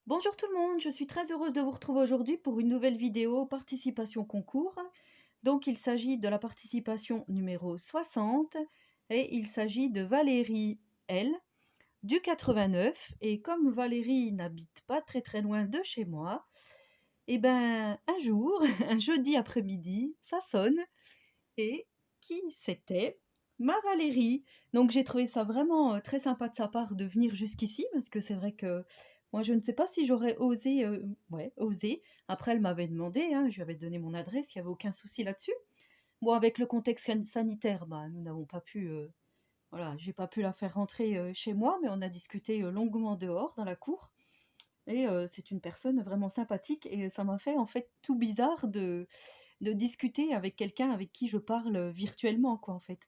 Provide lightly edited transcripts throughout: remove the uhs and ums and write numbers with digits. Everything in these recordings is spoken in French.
Bonjour tout le monde, je suis très heureuse de vous retrouver aujourd'hui pour une nouvelle vidéo participation concours. Donc il s'agit de la participation numéro 60 et il s'agit de Valérie L du 89. Et comme Valérie n'habite pas très loin de chez moi, et ben un jour, un jeudi après-midi, ça sonne et qui c'était? Ma Valérie. Donc j'ai trouvé ça vraiment, très sympa de sa part de venir jusqu'ici parce que c'est vrai que moi je ne sais pas si j'aurais osé, ouais, osé. Après elle m'avait demandé, hein, je lui avais donné mon adresse, il y avait aucun souci là-dessus. Bon avec le contexte sanitaire, bah, nous n'avons pas pu, voilà, j'ai pas pu la faire rentrer, chez moi, mais on a discuté, longuement dehors dans la cour et c'est une personne vraiment sympathique et ça m'a fait en fait tout bizarre de discuter avec quelqu'un avec qui je parle, virtuellement quoi, en fait.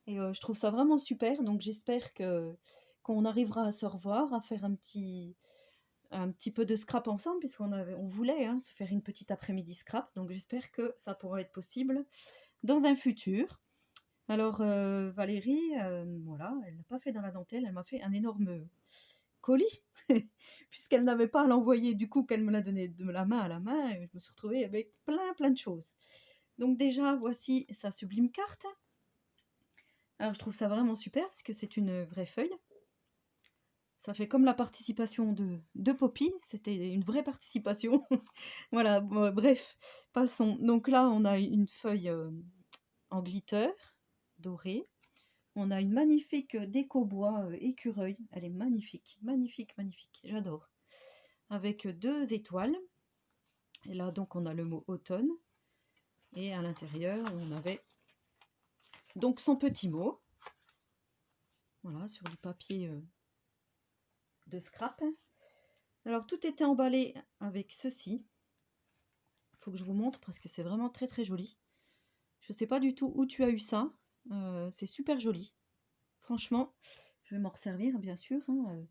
Et je trouve ça vraiment super, donc j'espère que qu'on arrivera à se revoir, à faire un petit peu de scrap ensemble on voulait, hein, se faire une petite après-midi scrap, donc j'espère que ça pourra être possible dans un futur. Alors, Valérie, voilà, elle n'a pas fait dans la dentelle, elle m'a fait un énorme colis puisqu'elle n'avait pas à l'envoyer du coup qu'elle me l'a donné de la main à la main et je me suis retrouvée avec plein de choses. Donc déjà, voici sa sublime carte. Alors je trouve ça vraiment super parce que c'est une vraie feuille. Ça fait comme la participation de Poppy, c'était une vraie participation. Voilà, bon, bref, passons. Donc là, on a une feuille en glitter dorée. On a une magnifique déco bois écureuil. Elle est magnifique, magnifique. J'adore. Avec deux étoiles. Et là, donc, on a le mot automne. Et à l'intérieur, on avait donc son petit mot. Voilà, sur du papier de scrap. Alors, tout était emballé avec ceci. Il faut que je vous montre parce que c'est vraiment très joli. Je ne sais pas du tout où tu as eu ça. C'est super joli. Franchement, je vais m'en resservir, bien sûr, hein.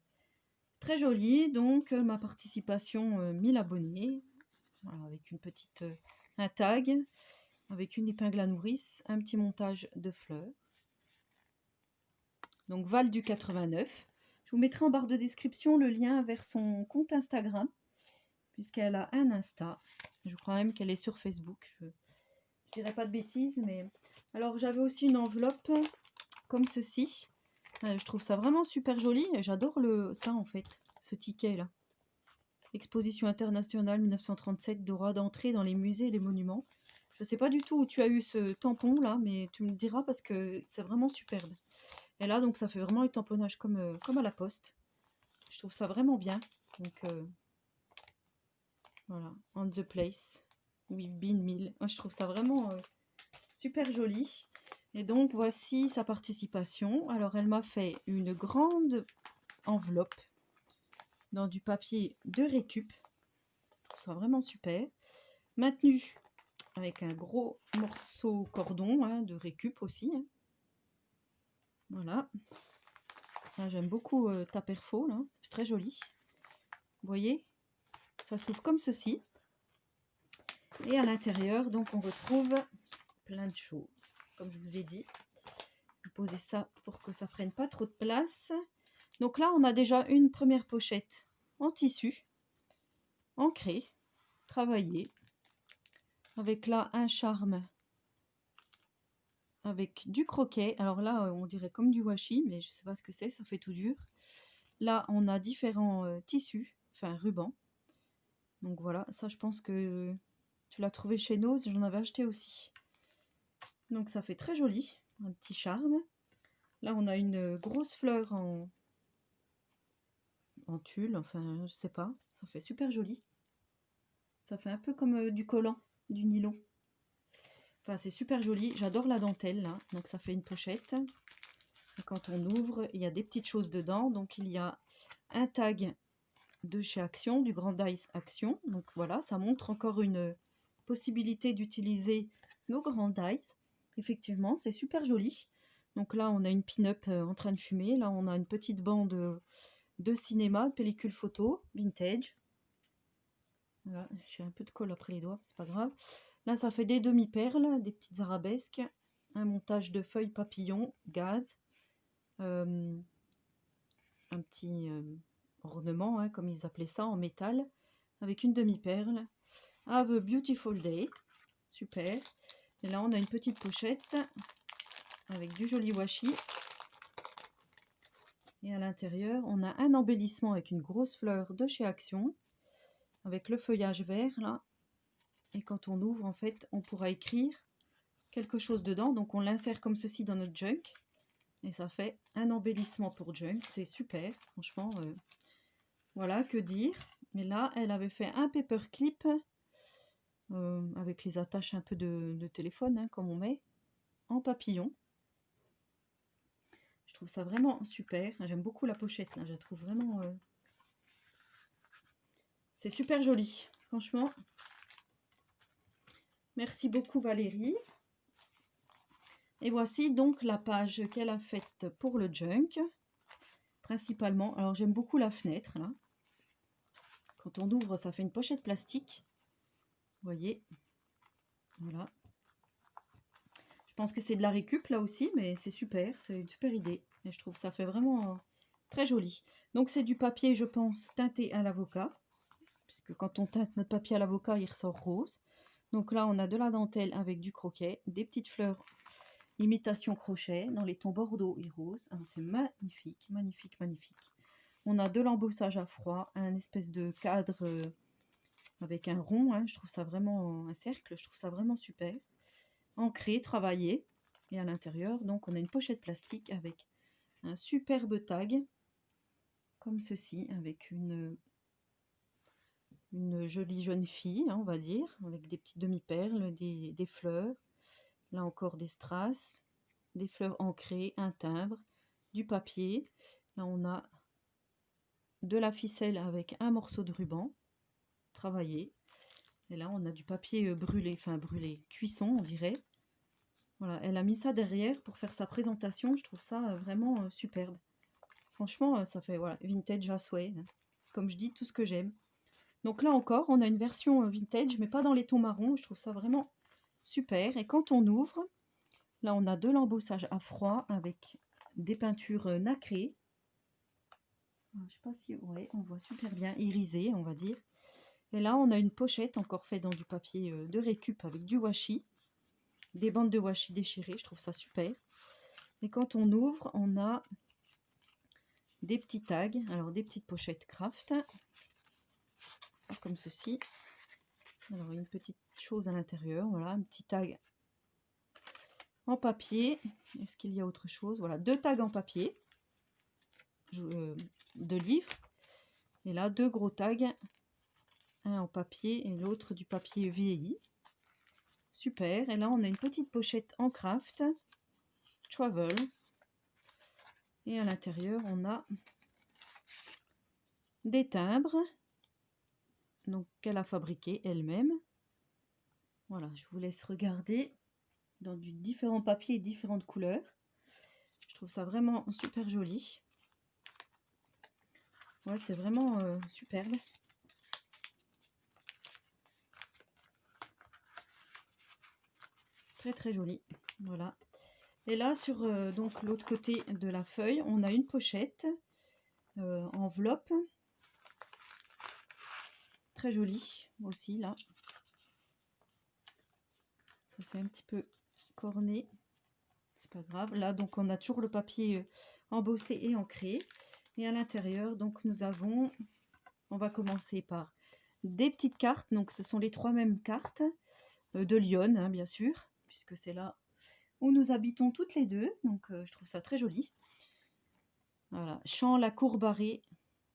Très joli. Donc, ma participation, 1000 abonnés. Voilà, avec une petite, un tag, avec une épingle à nourrice, un petit montage de fleurs. Donc, Val du 89. Je vous mettrai en barre de description le lien vers son compte Instagram, puisqu'elle a un Insta. Je crois même qu'elle est sur Facebook. Je dirais pas de bêtises, mais... Alors, j'avais aussi une enveloppe comme ceci. Je trouve ça vraiment super joli. J'adore ça, en fait, ce ticket-là. Exposition internationale 1937, droit d'entrée dans les musées et les monuments. Je ne sais pas du tout où tu as eu ce tampon-là, mais tu me diras parce que c'est vraiment superbe. Et là, donc, ça fait vraiment le tamponnage comme à la poste. Je trouve ça vraiment bien. Donc, voilà, on the place, we've been meal. Je trouve ça vraiment super joli. Et donc, voici sa participation. Alors, elle m'a fait une grande enveloppe dans du papier de récup. Je trouve ça vraiment super. Maintenu avec un gros morceau cordon hein, de récup aussi. Hein. Voilà. Là, j'aime beaucoup ta perfo, là. C'est très joli. Vous voyez, ça s'ouvre comme ceci. Et à l'intérieur, donc, on retrouve plein de choses. Comme je vous ai dit, poser ça pour que ça prenne pas trop de place. Donc là, on a déjà une première pochette en tissu, ancrée, travaillée, avec là un charme avec du croquet. Alors là, on dirait comme du washi, mais je sais pas ce que c'est, ça fait tout dur. Là, on a différents tissus, enfin rubans. Donc voilà, ça je pense que tu l'as trouvé chez Nose, j'en avais acheté aussi. Donc ça fait très joli, un petit charme. Là, on a une grosse fleur en tulle, enfin je sais pas, ça fait super joli. Ça fait un peu comme du collant, du nylon. Enfin, c'est super joli, j'adore la dentelle là. Donc ça fait une pochette. Et quand on ouvre, il y a des petites choses dedans. Donc il y a un tag de chez Action, du Grand Dice Action. Donc voilà, ça montre encore une possibilité d'utiliser nos Grand Dice. Effectivement, c'est super joli. Donc là, on a une pin-up en train de fumer. Là, on a une petite bande de cinéma, pellicule photo, vintage. Voilà, j'ai un peu de colle après les doigts, c'est pas grave. Là, ça fait des demi-perles, des petites arabesques, un montage de feuilles papillons, gaz, un petit ornement, hein, comme ils appelaient ça, en métal, avec une demi-perle. Have a beautiful day. Super. Et là, on a une petite pochette avec du joli washi. Et à l'intérieur, on a un embellissement avec une grosse fleur de chez Action, avec le feuillage vert, là. Et quand on ouvre, en fait, on pourra écrire quelque chose dedans. Donc, on l'insère comme ceci dans notre junk. Et ça fait un embellissement pour junk. C'est super, franchement. Voilà, que dire. Et là, elle avait fait un paperclip avec les attaches un peu de téléphone, hein, comme on met, en papillon. Je trouve ça vraiment super. J'aime beaucoup la pochette, là. Je la trouve vraiment... C'est super joli, franchement. Merci beaucoup Valérie. Et voici donc la page qu'elle a faite pour le junk. Principalement, alors j'aime beaucoup la fenêtre, là. Quand on ouvre, ça fait une pochette plastique. Vous voyez. Voilà. Je pense que c'est de la récup là aussi, mais c'est super. C'est une super idée. Et je trouve ça fait vraiment très joli. Donc c'est du papier, je pense, teinté à l'avocat. Puisque quand on teinte notre papier à l'avocat, il ressort rose. Donc là, on a de la dentelle avec du croquet, des petites fleurs imitation crochet dans les tons bordeaux et rose. C'est magnifique, magnifique, magnifique. On a de l'embossage à froid, un espèce de cadre avec un rond. Hein, je trouve ça vraiment un cercle. Je trouve ça vraiment super. Ancré, travaillé. Et à l'intérieur, donc, on a une pochette plastique avec un superbe tag comme ceci, avec une jolie jeune fille, hein, on va dire, avec des petites demi-perles, des fleurs. Là encore des strass, des fleurs ancrées, un timbre, du papier. Là on a de la ficelle avec un morceau de ruban travaillé. Et là on a du papier brûlé, enfin brûlé, cuisson on dirait. Voilà, elle a mis ça derrière pour faire sa présentation. Je trouve ça vraiment superbe. Franchement, ça fait voilà, vintage à souhait. Hein. Comme je dis, tout ce que j'aime. Donc là encore, on a une version vintage, mais pas dans les tons marrons. Je trouve ça vraiment super. Et quand on ouvre, là, on a de l'embossage à froid avec des peintures nacrées. Je ne sais pas si ouais, on voit super bien, irisé, on va dire. Et là, on a une pochette encore faite dans du papier de récup avec du washi. Des bandes de washi déchirées, je trouve ça super. Et quand on ouvre, on a des petits tags, alors des petites pochettes craft, comme ceci. Alors une petite chose à l'intérieur, voilà, un petit tag en papier. Est-ce qu'il y a autre chose? Voilà, 2 tags en papier de livres. Et là, 2 gros tags, un en papier et l'autre du papier vieilli. Super. Et là, on a une petite pochette en craft, travel. Et à l'intérieur, on a des timbres, donc qu'elle a fabriqué elle-même. Voilà, je vous laisse regarder dans du différents papiers et différentes couleurs. Je trouve ça vraiment super joli. Ouais, c'est vraiment superbe. Très très joli. Voilà. Et là, sur donc l'autre côté de la feuille, on a une pochette, enveloppe. Très jolie aussi, là. Ça, c'est un petit peu corné. C'est pas grave. Là, donc, on a toujours le papier embossé et ancré. Et à l'intérieur, donc, nous avons... On va commencer par des petites cartes. Donc, ce sont les 3 mêmes cartes de Lyon, hein, bien sûr, puisque c'est là où nous habitons toutes les deux. Donc, je trouve ça très joli. Voilà. Champ, la cour barrée,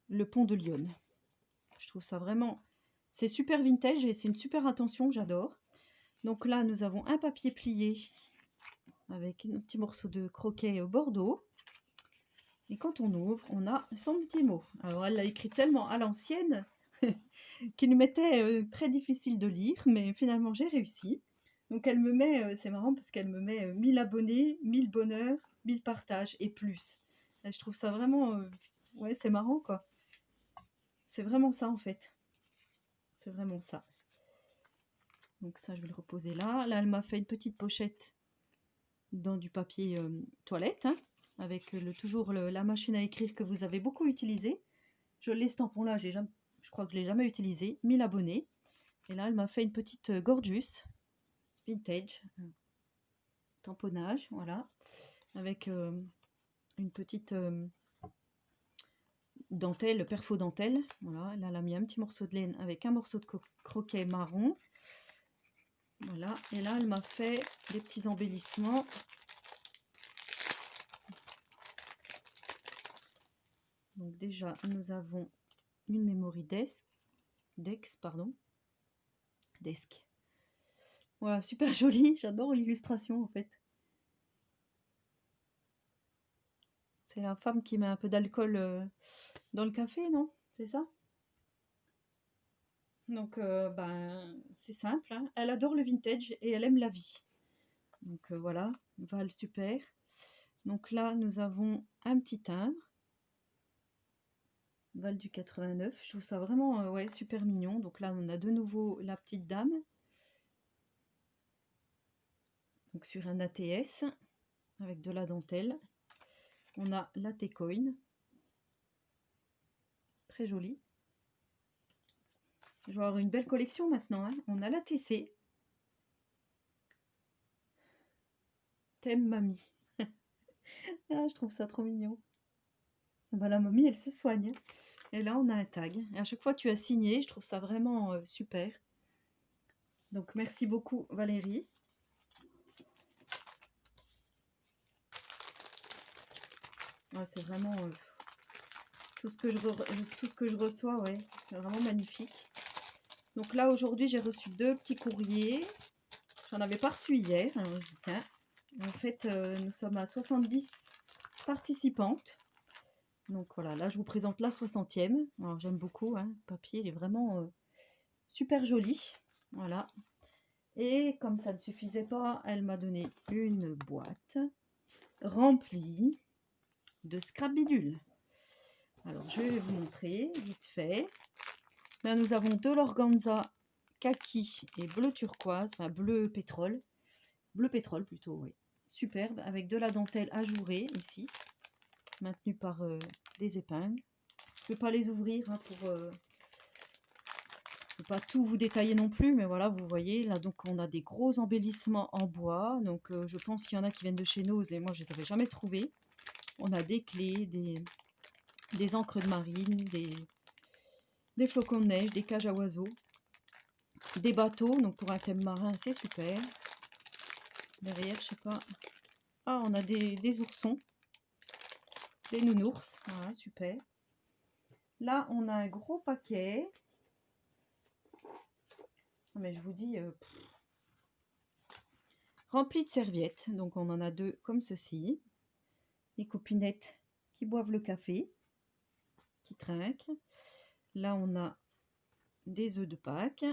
le pont de Lyon. Je trouve ça vraiment... C'est super vintage et c'est une super attention, j'adore. Donc là, nous avons un papier plié avec un petit morceau de croquet bordeaux. Et quand on ouvre, on a son petit mot. Alors, elle l'a écrit tellement à l'ancienne qu'il m'était très difficile de lire, mais finalement, j'ai réussi. Donc, elle me met, c'est marrant parce qu'elle me met 1000 abonnés, 1000 bonheurs, 1000 partages et plus. Et je trouve ça vraiment... ouais, c'est marrant, quoi. C'est vraiment ça, en fait. C'est vraiment ça. Donc ça, je vais le reposer là. Là, elle m'a fait une petite pochette dans du papier toilette, hein, avec toujours la machine à écrire que vous avez beaucoup utilisée. Je l'ai ce tampon-là, je crois que je ne l'ai jamais utilisé. 1000 abonnés. Et là, elle m'a fait une petite Gorgeous vintage tamponnage, voilà, avec une petite dentelle, perfo dentelle. Voilà, là, elle a mis un petit morceau de laine avec un morceau de croquet marron. Voilà, et là, elle m'a fait des petits embellissements. Donc déjà, nous avons une memory desk, pardon. Desk. Voilà, super joli. J'adore l'illustration en fait. C'est la femme qui met un peu d'alcool dans le café, non? C'est ça? Donc, ben, c'est simple, hein. Elle adore le vintage et elle aime la vie. Donc, voilà, Val, super. Donc là, nous avons un petit timbre. Val du 89. Je trouve ça vraiment ouais, super mignon. Donc là, on a de nouveau la petite dame. Donc sur un ATS avec de la dentelle. On a la T-Coin. Très jolie. Je vais avoir une belle collection maintenant, hein. On a la TC. Thème mamie. Ah, je trouve ça trop mignon. Bah, la mamie, elle se soigne. Et là, on a un tag. Et à chaque fois, tu as signé. Je trouve ça vraiment super. Donc, merci beaucoup, Valérie. Ouais, c'est vraiment tout ce que je reçois, ouais, c'est vraiment magnifique. Donc là, aujourd'hui, j'ai reçu 2 petits courriers. J'en avais pas reçu hier. Alors, je dis, tiens, en fait, nous sommes à 70 participantes. Donc voilà, là, je vous présente la 60e. Alors, j'aime beaucoup, hein, le papier, il est vraiment super joli. Voilà. Et comme ça ne suffisait pas, elle m'a donné une boîte remplie de scrap bidule. Alors, je vais vous montrer vite fait. Là, nous avons de l'organza kaki et bleu turquoise, enfin bleu pétrole plutôt, oui. Superbe, avec de la dentelle ajourée ici, maintenue par des épingles. Je ne vais pas les ouvrir hein, pour ne pas tout vous détailler non plus, mais voilà, vous voyez, là donc on a des gros embellissements en bois, donc je pense qu'il y en a qui viennent de chez Nose et moi je ne les avais jamais trouvés. On a des clés, des encres de marine, des flocons de neige, des cages à oiseaux, des bateaux, donc pour un thème marin c'est super. Derrière, je sais pas. Ah, on a des oursons, des nounours, voilà, super. Là, on a un gros paquet. Mais je vous dis, rempli de serviettes. Donc, on en a 2 comme ceci. Les copinettes qui boivent le café, qui trinquent. Là, on a des œufs de Pâques.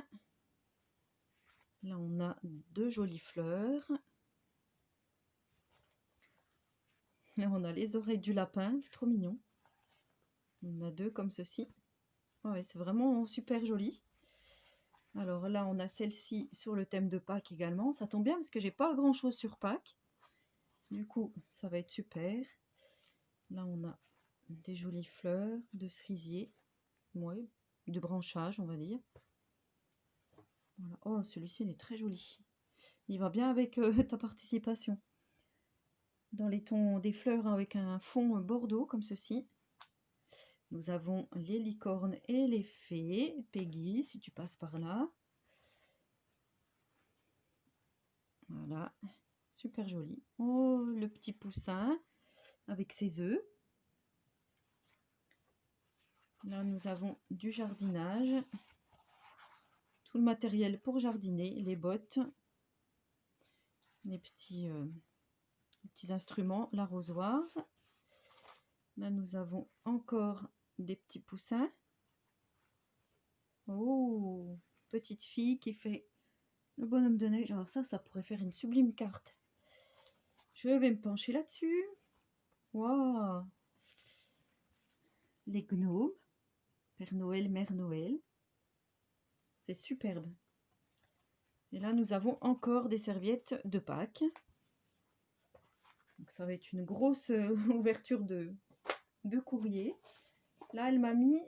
Là, on a 2 jolies fleurs. Là, on a les oreilles du lapin, c'est trop mignon. On a 2 comme ceci. Ouais, c'est vraiment super joli. Alors là, on a celle-ci sur le thème de Pâques également. Ça tombe bien parce que j'ai pas grand-chose sur Pâques. Du coup, ça va être super. Là, on a des jolies fleurs de cerisier. Ouais, de branchage, on va dire. Voilà. Oh, celui-ci, il est très joli. Il va bien avec ta participation. Dans les tons des fleurs avec un fond bordeaux, comme ceci. Nous avons les licornes et les fées. Peggy, si tu passes par là. Voilà, super joli. Oh, le petit poussin avec ses œufs. Là, nous avons du jardinage. Tout le matériel pour jardiner, les bottes, les petits instruments, l'arrosoir. Là, nous avons encore des petits poussins. Oh, petite fille qui fait le bonhomme de neige. Alors ça pourrait faire une sublime carte. Je vais me pencher là-dessus. Waouh! Les gnomes. Père Noël, Mère Noël. C'est superbe. Et là, nous avons encore des serviettes de Pâques. Donc ça va être une grosse ouverture de courrier. Là, elle m'a mis...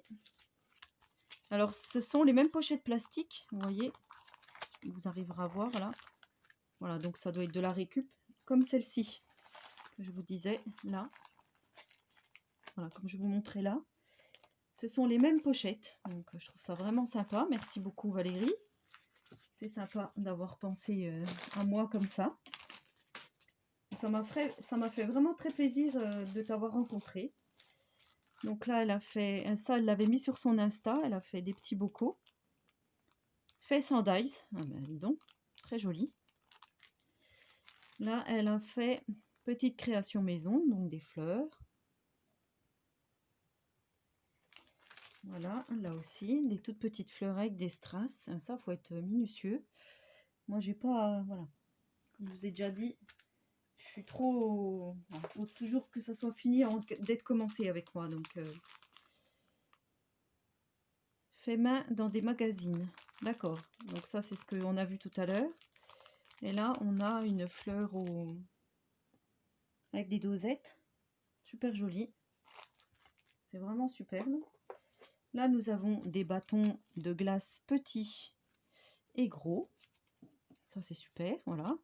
Alors, ce sont les mêmes pochettes plastiques, vous voyez. Vous arriverez à voir, là. Voilà, donc ça doit être de la récup, comme celle-ci, que je vous disais, là. Voilà, comme je vous montrais là. Ce sont les mêmes pochettes, donc je trouve ça vraiment sympa. Merci beaucoup Valérie. C'est sympa d'avoir pensé à moi comme ça. Ça m'a fait vraiment très plaisir de t'avoir rencontré. Donc là, elle a fait ça, elle l'avait mis sur son Insta. Elle a fait des petits bocaux. Face and Ice. Ah ben dis donc, très joli. Là, elle a fait petite création maison, donc des fleurs. Voilà, là aussi, des toutes petites fleurs avec des strass. Ça, faut être minutieux. Moi, j'ai pas... voilà. Comme je vous ai déjà dit, je suis trop... Il faut toujours que ça soit fini avant d'être commencé avec moi. Donc, fait main dans des magazines. D'accord. Donc ça, c'est ce qu'on a vu tout à l'heure. Et là, on a une fleur avec des dosettes. Super jolie. C'est vraiment superbe. Là, nous avons des bâtons de glace petits et gros. Ça, c'est super. Voilà.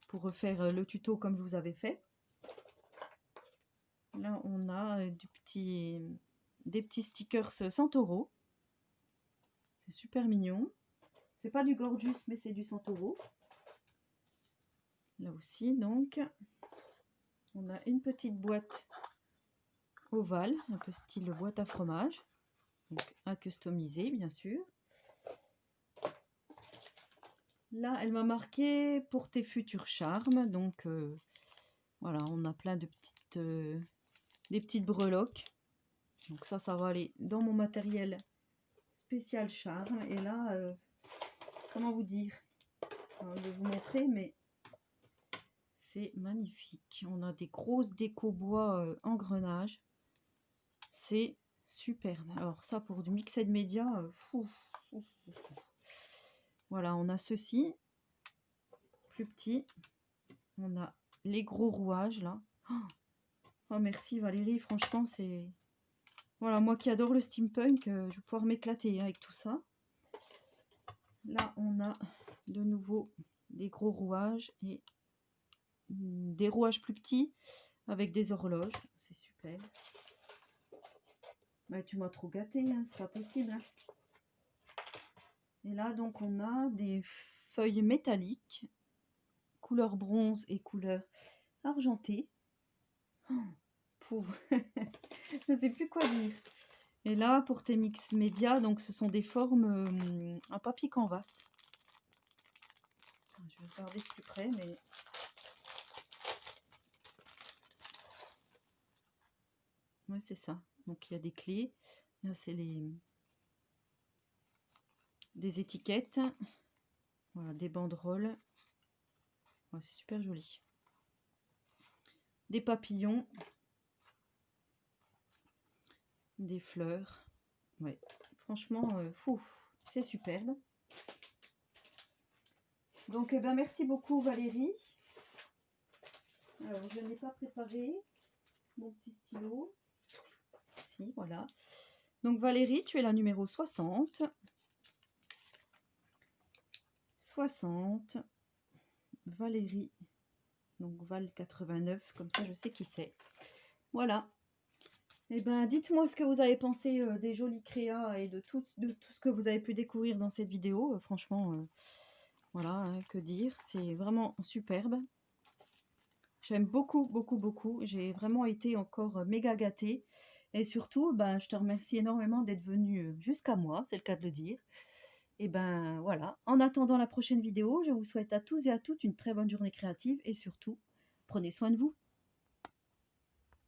Pour refaire le tuto comme je vous avais fait. Là, on a des petits stickers Santoro. C'est super mignon. C'est pas du Gorgeous, mais c'est du Santoro. Là aussi, donc, on a une petite boîte ovale, un peu style boîte à fromage. Donc, à customiser, bien sûr. Là, elle m'a marqué pour tes futurs charmes. Donc, voilà, on a plein de des petites breloques. Donc ça va aller dans mon matériel spécial charme. Et là, comment vous dire? Je vais vous montrer, mais c'est magnifique. On a des grosses déco bois engrenages. C'est superbe. Alors ça, pour du mixed média, voilà, on a ceci, plus petit. On a les gros rouages, là. Oh, merci Valérie, franchement, c'est... Voilà, moi qui adore le steampunk, je vais pouvoir m'éclater avec tout ça. Là, on a de nouveau des gros rouages et des rouages plus petits avec des horloges. C'est super. Bah, tu m'as trop gâté, hein, c'est pas possible. Hein. Et là, donc, on a des feuilles métalliques, couleur bronze et couleur argentée. Oh, je ne sais plus quoi dire. Et là, pour tes mix médias, donc ce sont des formes en papier canvas. Je vais regarder de plus près, mais... Ouais, c'est ça. Donc, il y a des clés. Là, c'est des étiquettes. Voilà, des banderoles. Ouais, c'est super joli. Des papillons. Des fleurs. Ouais, franchement, c'est superbe. Donc, ben, merci beaucoup Valérie. Alors, je n'ai pas préparé mon petit stylo. Si, voilà. Donc Valérie, tu es la numéro 60. 60. Valérie. Donc Val 89, comme ça je sais qui c'est. Voilà. Et ben dites-moi ce que vous avez pensé des jolis créas et de tout ce que vous avez pu découvrir dans cette vidéo. Franchement, voilà, hein, que dire. C'est vraiment superbe. J'aime beaucoup, beaucoup, beaucoup. J'ai vraiment été encore méga gâtée. Et surtout, ben, je te remercie énormément d'être venu jusqu'à moi, c'est le cas de le dire. Et ben voilà, en attendant la prochaine vidéo, je vous souhaite à tous et à toutes une très bonne journée créative et surtout, prenez soin de vous.